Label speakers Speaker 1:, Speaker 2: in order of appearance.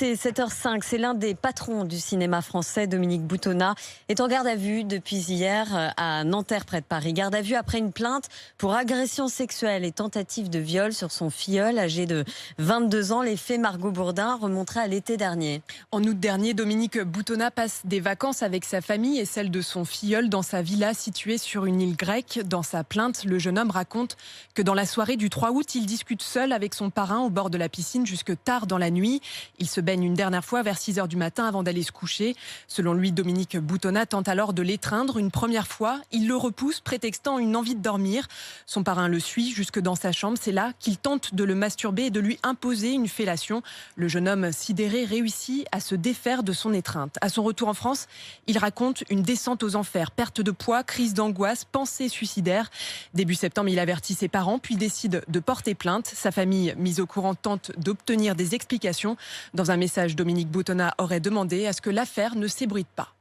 Speaker 1: C'est 7h05, c'est l'un des patrons du cinéma français, Dominique Boutonnat, est en garde à vue depuis hier à Nanterre, près de Paris. Garde à vue après une plainte pour agression sexuelle et tentative de viol sur son filleul âgé de 22 ans. Les faits, Margot Bourdin, remonteraient à l'été dernier.
Speaker 2: En août dernier, Dominique Boutonnat passe des vacances avec sa famille et celle de son filleul dans sa villa située sur une île grecque. Dans sa plainte, le jeune homme raconte que dans la soirée du 3 août, il discute seul avec son parrain au bord de la piscine jusque tard dans la nuit. Il se baigne une dernière fois vers 6h du matin avant d'aller se coucher. Selon lui, Dominique Boutonnat tente alors de l'étreindre une première fois. Il le repousse, prétextant une envie de dormir. Son parrain le suit jusque dans sa chambre. C'est là qu'il tente de le masturber et de lui imposer une fellation. Le jeune homme sidéré réussit à se défaire de son étreinte. À son retour en France, il raconte une descente aux enfers, perte de poids, crise d'angoisse, pensée suicidaire. Début septembre, il avertit ses parents, puis décide de porter plainte. Sa famille, mise au courant, tente d'obtenir des explications. Dans un message, Dominique Boutonnat aurait demandé à ce que l'affaire ne s'ébruite pas.